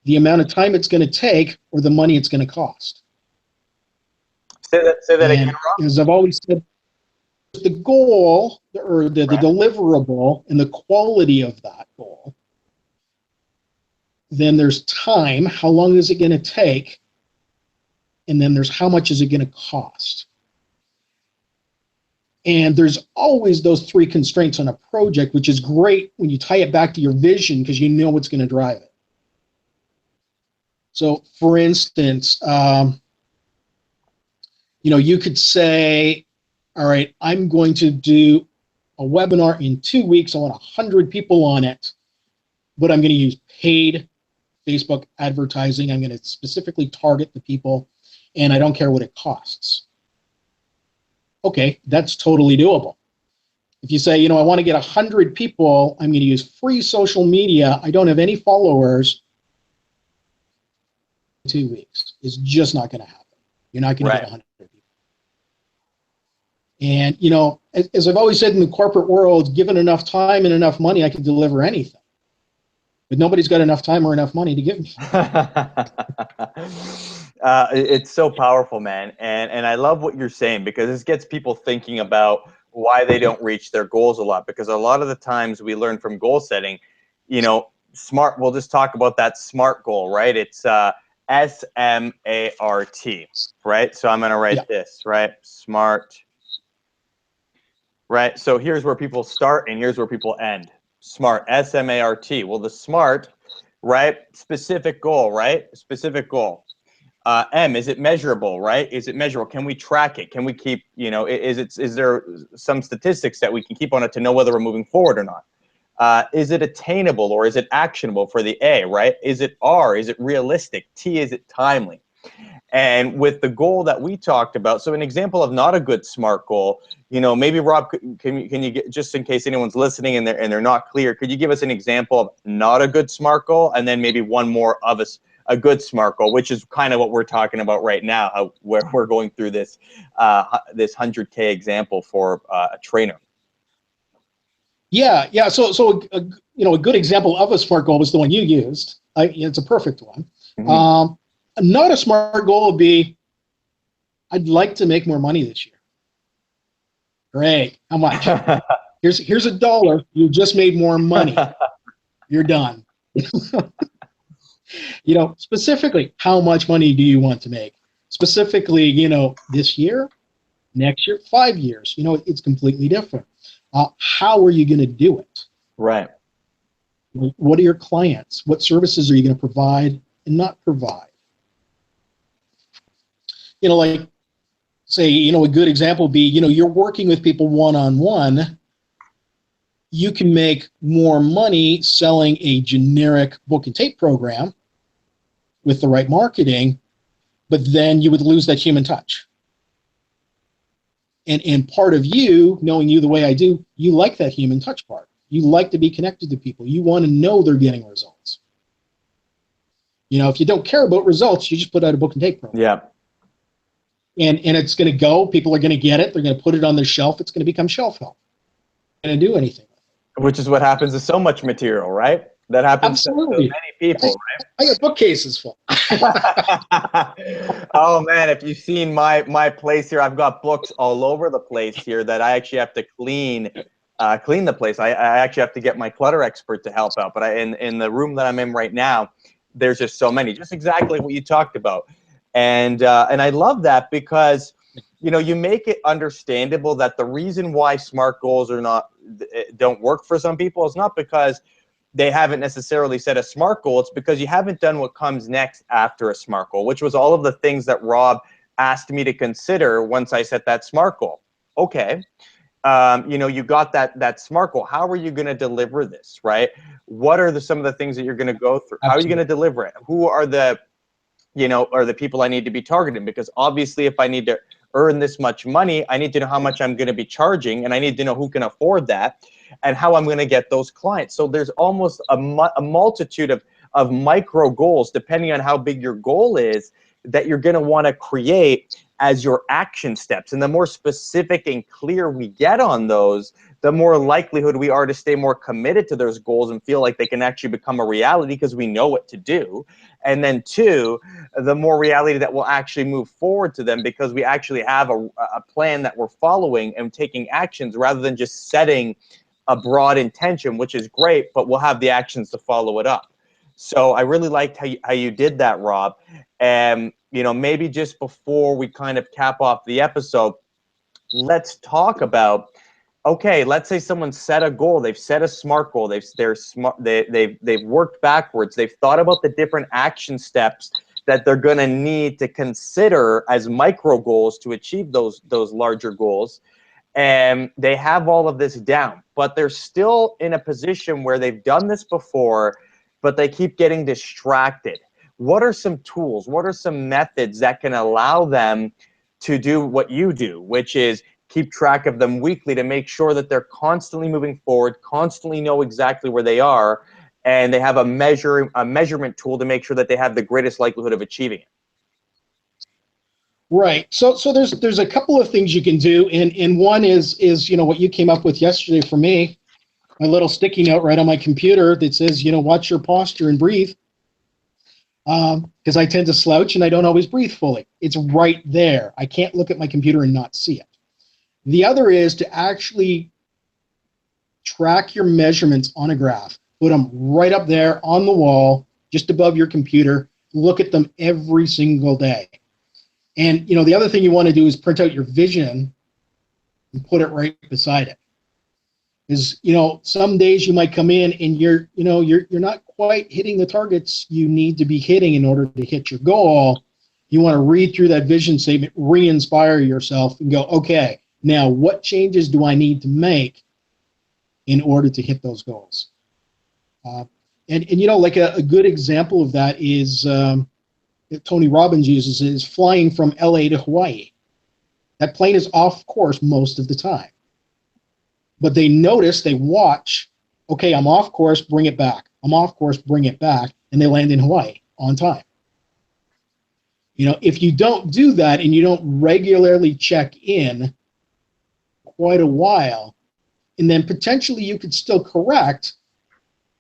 the amount of time it's going to take, or the money it's going to cost? Say that again, Rob. As I've always said, the goal or the deliverable and the quality of that goal. Then there's time. How long is it going to take? And then there's how much is it going to cost? And there's always those three constraints on a project, which is great when you tie it back to your vision because you know what's going to drive it. So, for instance, you could say, all right, I'm going to do a webinar in 2 weeks. I want 100 people on it, but I'm going to use paid Facebook advertising. I'm going to specifically target the people, and I don't care what it costs. Okay, that's totally doable. If you say, I want to get 100 people, I'm going to use free social media. I don't have any followers. 2 weeks. It's just not going to happen. You're not going to get 100 people. And, as I've always said in the corporate world, given enough time and enough money, I can deliver anything. But nobody's got enough time or enough money to give me. It's so powerful, man. And I love what you're saying because this gets people thinking about why they don't reach their goals a lot. Because a lot of the times we learn from goal setting, SMART, we'll just talk about that SMART goal, right? It's SMART, right? So I'm going to write this, right? SMART, right? So here's where people start and here's where people end. SMART, SMART. Well, the SMART, right? Specific goal, right? Specific goal. M, is it measurable, right? Is it measurable? Can we track it? Can we keep, is there some statistics that we can keep on it to know whether we're moving forward or not? Is it attainable or is it actionable for the A, right? Is it R? Is it realistic? T, is it timely? And with the goal that we talked about, so an example of not a good SMART goal, maybe Rob, can you get, just in case anyone's listening and they're not clear, could you give us an example of not a good SMART goal and then maybe one more of a good SMART goal, which is kind of what we're talking about right now, where we're going through this 100K example for a trainer. Yeah. So a good example of a SMART goal was the one you used. It's a perfect one. Mm-hmm. Not a SMART goal would be, I'd like to make more money this year. Great. How much? Here's $1. You just made more money. You're done. You know, specifically, how much money do you want to make? Specifically, you know, this year, next year, 5 years. You know, it's completely different. How are you going to do it? Right. What are your clients? What services are you going to provide and not provide? You know, like, say, you know, a good example would be, you know, you're working with people one-on-one. You can make more money selling a generic book and tape program with the right marketing, but then you would lose that human touch. And part of you, knowing you the way I do, you like that human touch part. You like to be connected to people. You want to know they're getting results. You know, if you don't care about results, you just put out a book and tape program. Yeah. And it's going to go. People are going to get it. They're going to put it on their shelf. It's going to become shelf help. Going to do anything. Which is what happens to so much material, right? That happens Absolutely. to many people, right? I got bookcases full. Oh man, if you've seen my place here, I've got books all over the place here that I actually have to clean the place. I actually have to get my clutter expert to help out. But in the room that I'm in right now, there's just so many, just exactly what you talked about. And I love that because, you know, you make it understandable that the reason why SMART goals don't work for some people is not because they haven't necessarily set a SMART goal. It's because you haven't done what comes next after a SMART goal, which was all of the things that Rob asked me to consider once I set that SMART goal. Okay. You know, you got that SMART goal. How are you going to deliver this, right? What are some of the things that you're going to go through? How are you going to deliver it? Who are the people I need to be targeting? Because obviously if I need to earn this much money, I need to know how much I'm going to be charging, and I need to know who can afford that and how I'm going to get those clients. So there's almost a multitude of micro goals, depending on how big your goal is, that you're going to want to create as your action steps. And the more specific and clear we get on those, the more likelihood we are to stay more committed to those goals and feel like they can actually become a reality because we know what to do. And then two, the more reality that we'll actually move forward to them because we actually have a plan that we're following and taking actions rather than just setting a broad intention, which is great, but we'll have the actions to follow it up. So I really liked how you did that, Rob. And, you know, maybe just before we kind of cap off the episode, let's talk about, okay, let's say someone set a goal, they've set a SMART goal, they've worked backwards, they've thought about the different action steps that they're going to need to consider as micro goals to achieve those larger goals. And they have all of this down, but they're still in a position where they've done this before, but they keep getting distracted. What are some tools? What are some methods that can allow them to do what you do, which is keep track of them weekly to make sure that they're constantly moving forward, constantly know exactly where they are, and they have a measurement tool to make sure that they have the greatest likelihood of achieving it? Right. So there's a couple of things you can do, and one is you know what you came up with yesterday for me, my little sticky note right on my computer that says, you know, watch your posture and breathe, because I tend to slouch and I don't always breathe fully. It's right there. I can't look at my computer and not see it. The other is to actually track your measurements on a graph. Put them right up there on the wall, just above your computer. Look at them every single day. And, you know, the other thing you want to do is print out your vision and put it right beside it. Because, you know, some days you might come in and you're not quite hitting the targets you need to be hitting in order to hit your goal. You want to read through that vision statement, re-inspire yourself and go, okay, now what changes do I need to make in order to hit those goals? And you know, like a good example of that is that Tony Robbins uses is flying from LA to Hawaii. That plane is off course most of the time. But they watch, okay, I'm off course, bring it back. I'm off course, bring it back. And they land in Hawaii on time. You know, if you don't do that and you don't regularly check in quite a while, and then potentially you could still correct,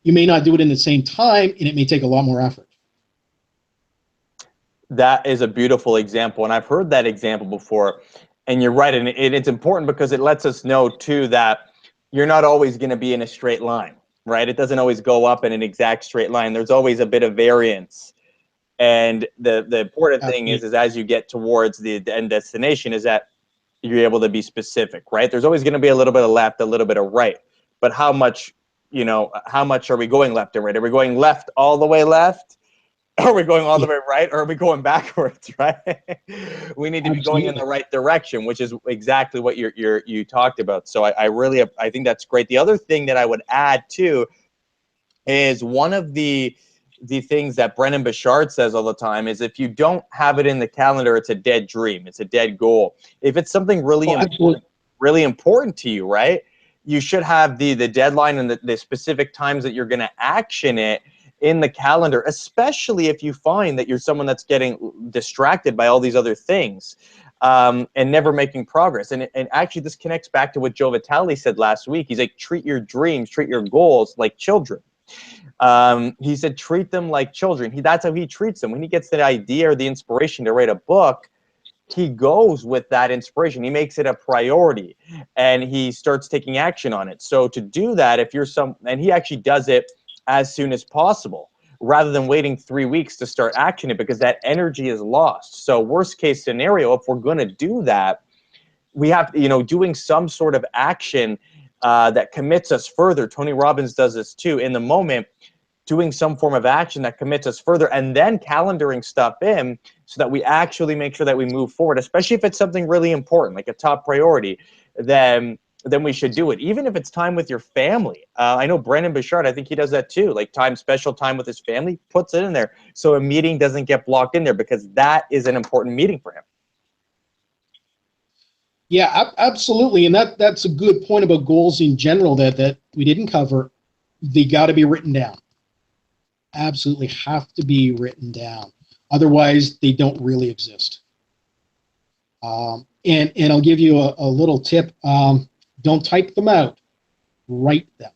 you may not do it in the same time, and it may take a lot more effort. That is a beautiful example, and I've heard that example before, and you're right, and it's important because it lets us know too that you're not always going to be in a straight line. right? It doesn't always go up in an exact straight line. There's always a bit of variance. And the important thing Absolutely. is as you get towards the end destination is that you're able to be specific, right? There's always going to be a little bit of left, a little bit of right. But how much, how much are we going left and right? Are we going left all the way left? Are we going all the way right? Or are we going backwards, right? We need to be going in the right direction, which is exactly what you talked about. So I think that's great. The other thing that I would add too is one of the things that Brennan Bouchard says all the time is if you don't have it in the calendar, it's a dead dream. It's a dead goal. If it's something really important to you, right? You should have the deadline and the specific times that you're going to action it in the calendar, especially if you find that you're someone that's getting distracted by all these other things and never making progress. And actually, this connects back to what Joe Vitale said last week. He's like, treat your dreams, treat your goals like children. He said, treat them like children. That's how he treats them. When he gets the idea or the inspiration to write a book, he goes with that inspiration. He makes it a priority and he starts taking action on it. So to do that, and he actually does it as soon as possible rather than waiting 3 weeks to start actioning it because that energy is lost. So worst case scenario, if we're going to do that, we have, doing some sort of action that commits us further. Tony Robbins does this too. In the moment, doing some form of action that commits us further and then calendaring stuff in so that we actually make sure that we move forward, especially if it's something really important, like a top priority, then we should do it. Even if it's time with your family. I know Brennan Bouchard, I think he does that too, like special time with his family, puts it in there so a meeting doesn't get blocked in there because that is an important meeting for him. Yeah, absolutely. And that's a good point about goals in general that we didn't cover. They got to be written down. Absolutely have to be written down. Otherwise, they don't really exist. And I'll give you a little tip. Don't type them out. Write them.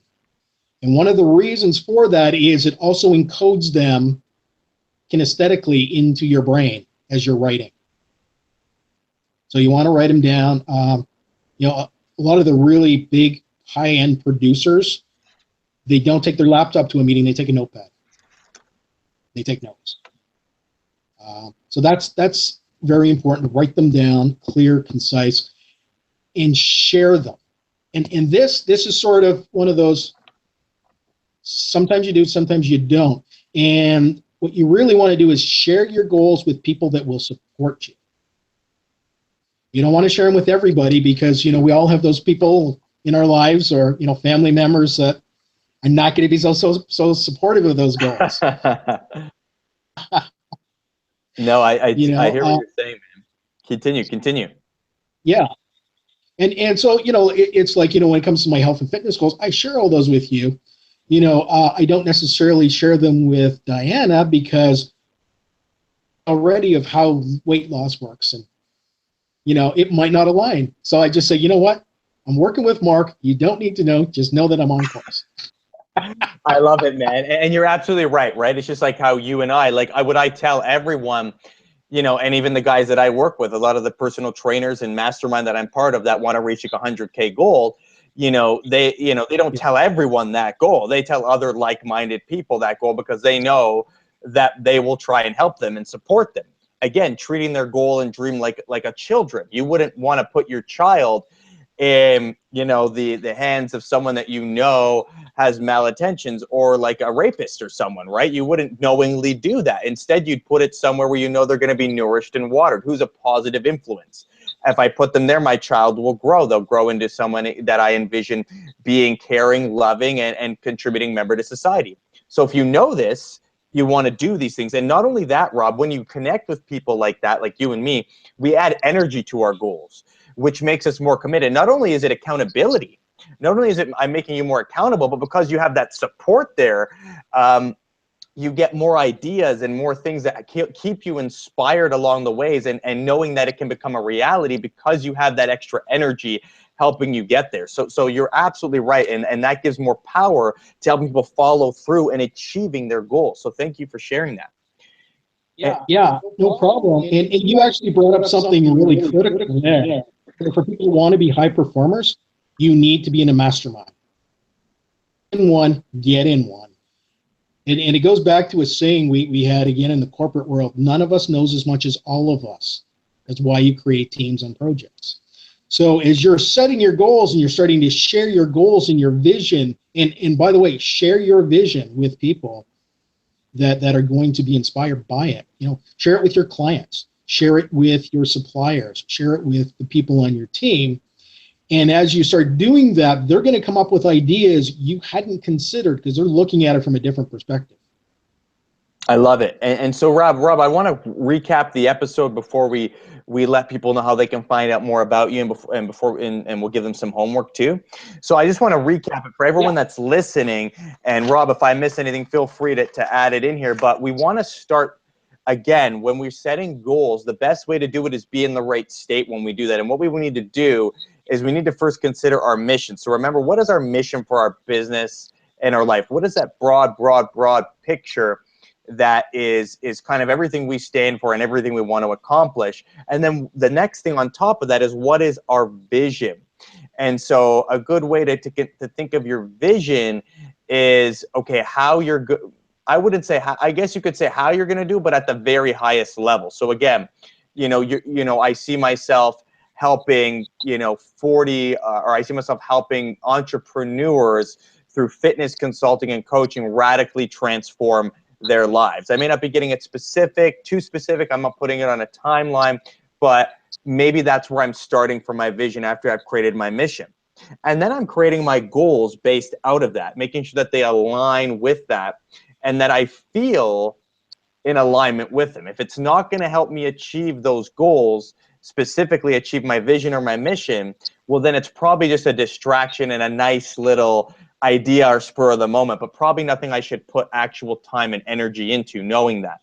And one of the reasons for that is it also encodes them kinesthetically into your brain as you're writing. So you want to write them down. A lot of the really big high-end producers, they don't take their laptop to a meeting. They take a notepad. They take notes. So that's very important. Write them down, clear, concise, and share them. And this is sort of one of those, sometimes you do, sometimes you don't. And what you really want to do is share your goals with people that will support you. You don't want to share them with everybody because, we all have those people in our lives or, family members that are not going to be so supportive of those goals. No, I hear what you're saying, man. Continue. Yeah. And so, it's like, when it comes to my health and fitness goals, I share all those with you. I don't necessarily share them with Diana because already of how weight loss works and, it might not align. So I just say, you know what? I'm working with Mark. You don't need to know. Just know that I'm on course. I love it, man. And you're absolutely right? It's just like how you and I tell everyone, and even the guys that I work with, a lot of the personal trainers and mastermind that I'm part of that want to reach like 100K goal, they don't tell everyone that goal. They tell other like-minded people that goal because they know that they will try and help them and support them. Again, treating their goal and dream like a children. You wouldn't want to put your child in, the hands of someone that has malintentions or like a rapist or someone, right? You wouldn't knowingly do that. Instead, you'd put it somewhere where they're going to be nourished and watered. Who's a positive influence? If I put them there, my child will grow. They'll grow into someone that I envision being caring, loving, and contributing member to society. So if you know this, you want to do these things. And not only that, Rob, when you connect with people like that, like you and me, we add energy to our goals, which makes us more committed. Not only is it accountability, not only is it I'm making you more accountable, but because you have that support there, you get more ideas and more things that keep you inspired along the ways and knowing that it can become a reality because you have that extra energy helping you get there. So you're absolutely right. And that gives more power to helping people follow through and achieving their goals. So thank you for sharing that. Yeah, no problem. And you actually brought up something really critical there. For people who want to be high performers, you need to be in a mastermind. in one, get in one. And it goes back to a saying we had again in the corporate world, none of us knows as much as all of us. That's why you create teams and projects. So as you're setting your goals and you're starting to share your goals and your vision, and by the way, share your vision with people that are going to be inspired by it. You know, share it with your clients, share it with your suppliers, share it with the people on your team. And as you start doing that, they're going to come up with ideas you hadn't considered because they're looking at it from a different perspective. I love it. And so Rob, I want to recap the episode before we let people know how they can find out more about you, and we'll give them some homework too. So I just want to recap it for everyone that's listening. And Rob, if I miss anything, feel free to add it in here. But we want to start again, when we're setting goals, the best way to do it is be in the right state when we do that. And what we need to do is we need to first consider our mission. So remember, what is our mission for our business and our life? What is that broad picture that is kind of everything we stand for and everything we want to accomplish? And then the next thing on top of that is, what is our vision? And so a good way to think of your vision is, okay, how you're good. I wouldn't say how, I guess you could say how you're going to do, but at the very highest level. So again, I see myself helping, 40, or I see myself helping entrepreneurs through fitness consulting and coaching radically transform their lives. I may not be getting it too specific. I'm not putting it on a timeline, but maybe that's where I'm starting for my vision after I've created my mission. And then I'm creating my goals based out of that, making sure that they align with that and that I feel in alignment with them. If it's not going to help me achieve those goals, specifically achieve my vision or my mission, well, then it's probably just a distraction and a nice little idea or spur of the moment, but probably nothing I should put actual time and energy into, knowing that.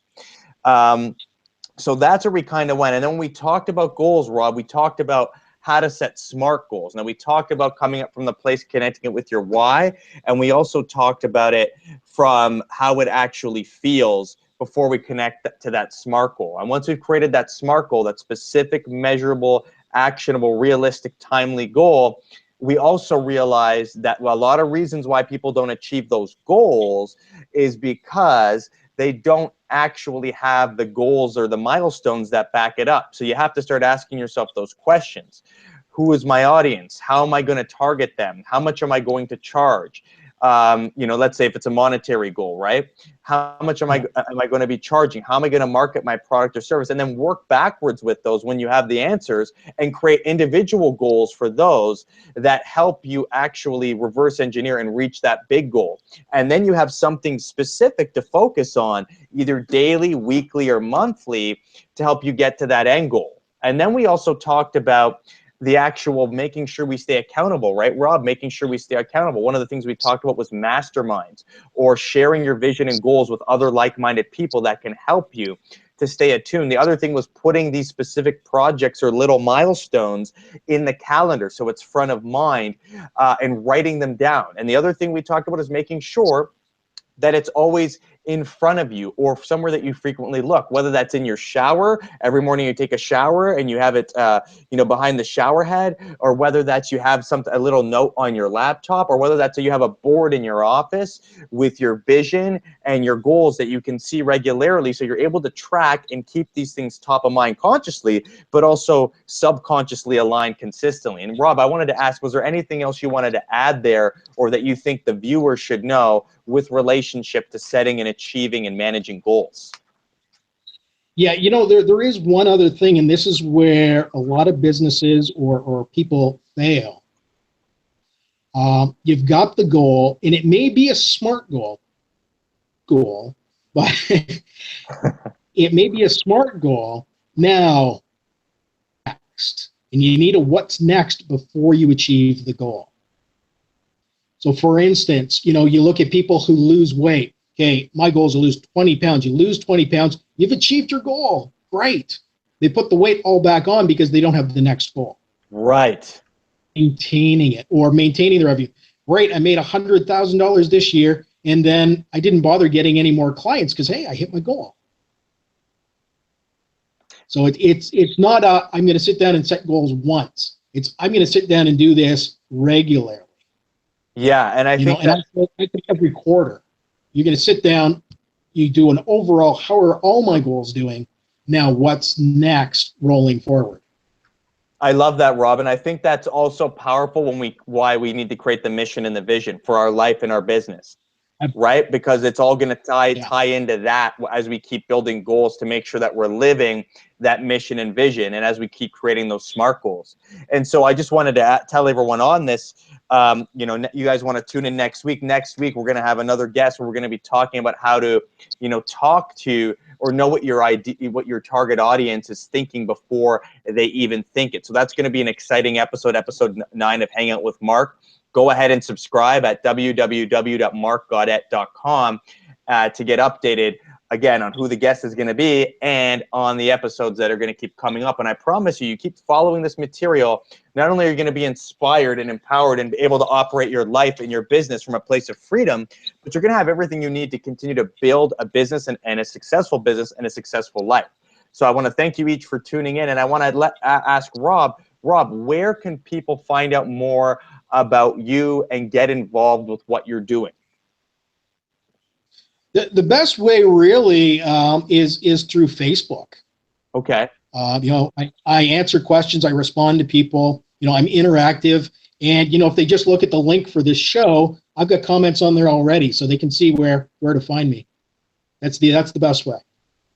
So that's where we kind of went. And then when we talked about goals, Rob, we talked about how to set SMART goals. Now, we talked about coming up from the place, connecting it with your why, and we also talked about it from how it actually feels before we connect to that SMART goal. And once we've created that SMART goal, that specific, measurable, actionable, realistic, timely goal, we also realize that a lot of reasons why people don't achieve those goals is because they don't actually have the goals or the milestones that back it up. So you have to start asking yourself those questions. Who is my audience? How am I going to target them? How much am I going to charge? Let's say if it's a monetary goal, right? How much am I going to be charging? How am I going to market my product or service? And then work backwards with those when you have the answers and create individual goals for those that help you actually reverse engineer and reach that big goal. And then you have something specific to focus on, either daily, weekly, or monthly, to help you get to that end goal. And then we also talked about the actual making sure we stay accountable, right, Rob? Making sure we stay accountable. One of the things we talked about was masterminds, or sharing your vision and goals with other like-minded people that can help you to stay attuned. The other thing was putting these specific projects or little milestones in the calendar so it's front of mind, and writing them down. And the other thing we talked about is making sure that it's always in front of you or somewhere that you frequently look, whether that's in your shower. Every morning you take a shower and you have it behind the shower head, or whether that's you have a little note on your laptop, or whether that's you have a board in your office with your vision and your goals that you can see regularly, so you're able to track and keep these things top of mind consciously, but also subconsciously aligned consistently. And Rob, I wanted to ask, was there anything else you wanted to add there, or that you think the viewer should know with relationship to setting and achieving and managing goals? Yeah, there is one other thing, and this is where a lot of businesses or people fail. You've got the goal, and it may be a SMART goal, but it may be a SMART goal. Now, next, and you need a what's next before you achieve the goal. So, for instance, you look at people who lose weight. Okay, my goal is to lose 20 pounds. You lose 20 pounds, you've achieved your goal. Great. They put the weight all back on because they don't have the next goal. Right. Maintaining it, or maintaining the revenue. Great, I made $100,000 this year, and then I didn't bother getting any more clients because, hey, I hit my goal. So it's not I'm going to sit down and set goals once. It's I'm going to sit down and do this regularly. Yeah, and I You know, think and that I think every quarter, you're going to sit down, you do an overall, how are all my goals doing? Now, what's next rolling forward? I love that, Robin. I think that's also powerful why we need to create the mission and the vision for our life and our business, right? Because it's all going to Yeah. tie into that as we keep building goals to make sure that we're living that mission and vision, and as we keep creating those SMART goals. And so I just wanted to tell everyone on this, you know, you guys want to tune in next week. Next week, we're going to have another guest where we're going to be talking about how to, you know, talk to or know what your target audience is thinking before they even think it. So that's going to be an exciting episode 9 of Hang Out with Marc. Go ahead and subscribe at www.marcgaudet.com to get updated again on who the guest is going to be and on the episodes that are going to keep coming up. And I promise you, you keep following this material, not only are you going to be inspired and empowered and be able to operate your life and your business from a place of freedom, but you're going to have everything you need to continue to build a business and a successful business and a successful life. So I want to thank you each for tuning in, and I want to ask Rob, where can people find out more about you and get involved with what you're doing? The best way really is through Facebook. Okay. You know, I answer questions, I respond to people, you know, I'm interactive. And, you know, if they just look at the link for this show, I've got comments on there already, so they can see where to find me. That's the best way.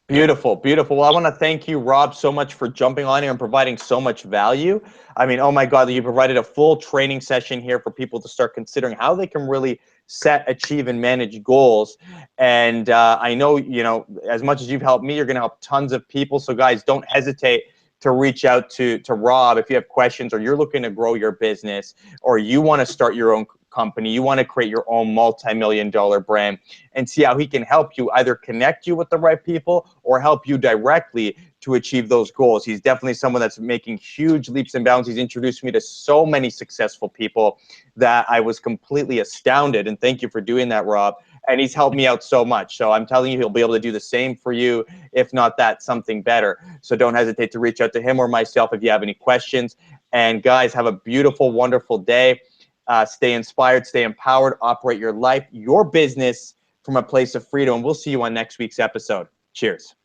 Beautiful, beautiful. Well, I want to thank you, Rob, so much for jumping on here and providing so much value. I mean, oh my God, you provided a full training session here for people to start considering how they can really set, achieve, and manage goals. And I know, you know, as much as you've helped me, you're going to help tons of people. So guys, don't hesitate to reach out to Rob if you have questions, or you're looking to grow your business, or you want to start your own company, you want to create your own multi-million-dollar brand, and see how he can help you either connect you with the right people or help you directly to achieve those goals. He's definitely someone that's making huge leaps and bounds. He's introduced me to so many successful people that I was completely astounded. And thank you for doing that, Rob. And he's helped me out so much. So I'm telling you, he'll be able to do the same for you, if not that, something better. So don't hesitate to reach out to him or myself if you have any questions. And guys, have a beautiful, wonderful day. Stay inspired, stay empowered, operate your life, your business from a place of freedom. We'll see you on next week's episode. Cheers.